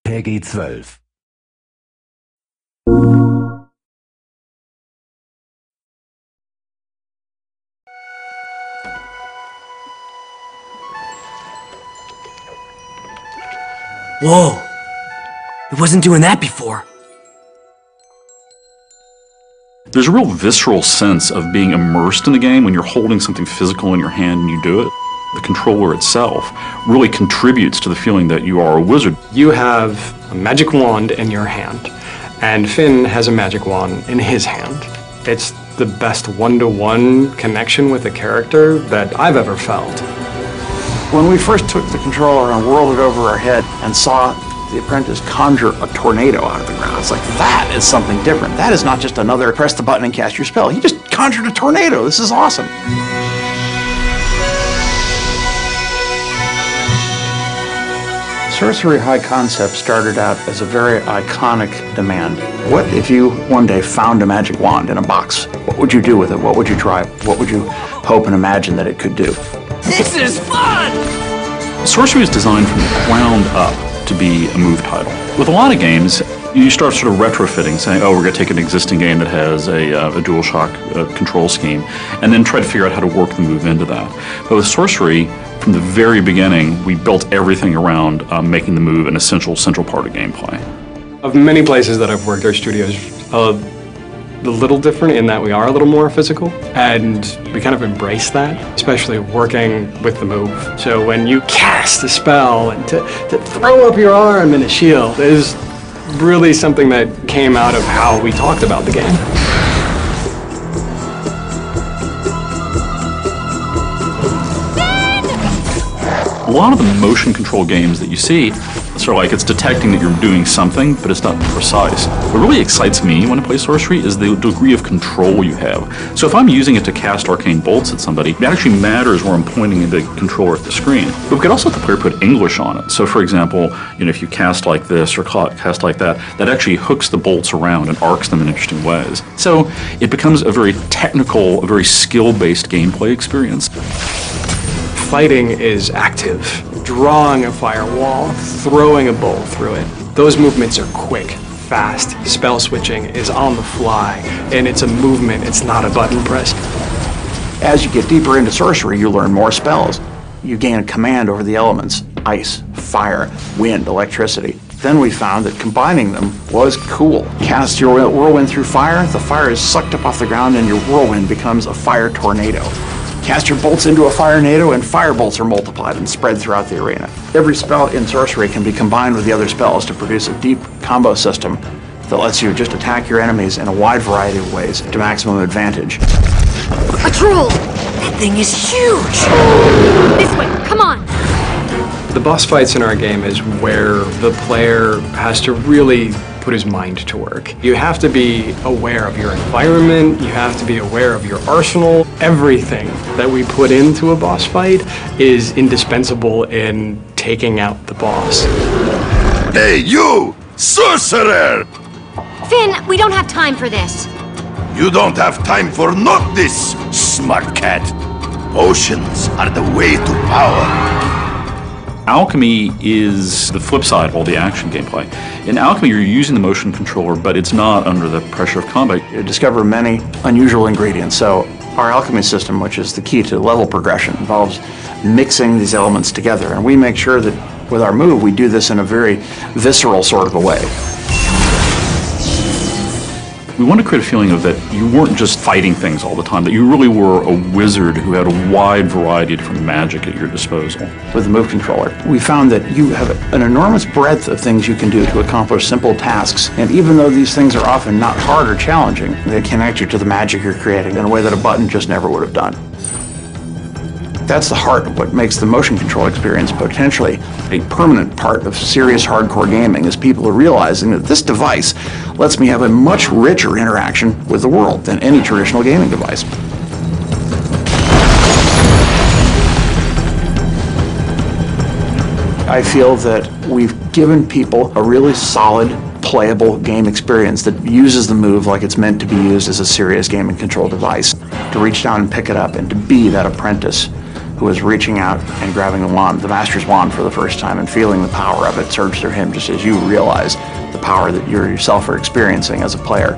Peggy 12. Whoa! It wasn't doing that before. There's a real visceral sense of being immersed in a game when you're holding something physical in your hand and you do it. The controller itself really contributes to the feeling that you are a wizard. You have a magic wand in your hand, and Finn has a magic wand in his hand. It's the best one-to-one connection with a character that I've ever felt. When we first took the controller and whirled it over our head and saw the apprentice conjure a tornado out of the ground, it's like, that is something different. That is not just another press the button and cast your spell. He just conjured a tornado. This is awesome. Sorcery High Concept started out as a very iconic demand. What if you one day found a magic wand in a box? What would you do with it? What would you try? What would you hope and imagine that it could do? This is fun! Sorcery is designed from the ground up to be a move title. With a lot of games, you start sort of retrofitting, saying, oh, we're going to take an existing game that has a DualShock control scheme, and then try to figure out how to work the move into that. But with Sorcery, from the very beginning, we built everything around making the move an essential central part of gameplay. Of many places that I've worked, our studio's a little different in that we are a little more physical, and we kind of embrace that, especially working with the move. So when you cast a spell and to throw up your arm in a shield is really something that came out of how we talked about the game. A lot of the motion control games that you see, sort of like it's detecting that you're doing something, but it's not precise. What really excites me when I play Sorcery is the degree of control you have. So if I'm using it to cast arcane bolts at somebody, it actually matters where I'm pointing the controller at the screen. But we could also let the player put English on it. So for example, if you cast like this or cast like that, that actually hooks the bolts around and arcs them in interesting ways. So it becomes a very technical, a very skill-based gameplay experience. Fighting is active. Drawing a firewall, throwing a bolt through it. Those movements are quick, fast. Spell switching is on the fly, and it's a movement, it's not a button press. As you get deeper into Sorcery, you learn more spells. You gain a command over the elements: ice, fire, wind, electricity. Then we found that combining them was cool. Cast your whirlwind through fire, the fire is sucked up off the ground and your whirlwind becomes a fire tornado. Cast your bolts into a fire-nado and fire bolts are multiplied and spread throughout the arena. Every spell in Sorcery can be combined with the other spells to produce a deep combo system that lets you just attack your enemies in a wide variety of ways to maximum advantage. A troll! That thing is huge! This way, come on! The boss fights in our game is where the player has to really put his mind to work. You have to be aware of your environment, you have to be aware of your arsenal. Everything that we put into a boss fight is indispensable in taking out the boss. Hey, you! Sorcerer! Finn, we don't have time for this. You don't have time for not this, smart cat. Potions are the way to power. Alchemy is the flip side of all the action gameplay. In Alchemy, you're using the motion controller, but it's not under the pressure of combat. You discover many unusual ingredients. So our alchemy system, which is the key to level progression, involves mixing these elements together. And we make sure that with our move, we do this in a very visceral sort of a way. We want to create a feeling of that you weren't just fighting things all the time, that you really were a wizard who had a wide variety of different magic at your disposal. With the Move controller, we found that you have an enormous breadth of things you can do to accomplish simple tasks. And even though these things are often not hard or challenging, they connect you to the magic you're creating in a way that a button just never would have done. That's the heart of what makes the motion control experience potentially a permanent part of serious hardcore gaming, is people are realizing that this device lets me have a much richer interaction with the world than any traditional gaming device. I feel that we've given people a really solid, playable game experience that uses the Move like it's meant to be used as a serious game and control device, to reach down and pick it up and to be that apprentice who is reaching out and grabbing the wand, the Master's wand, for the first time and feeling the power of it surge through him, just as you realize the power that you yourself are experiencing as a player.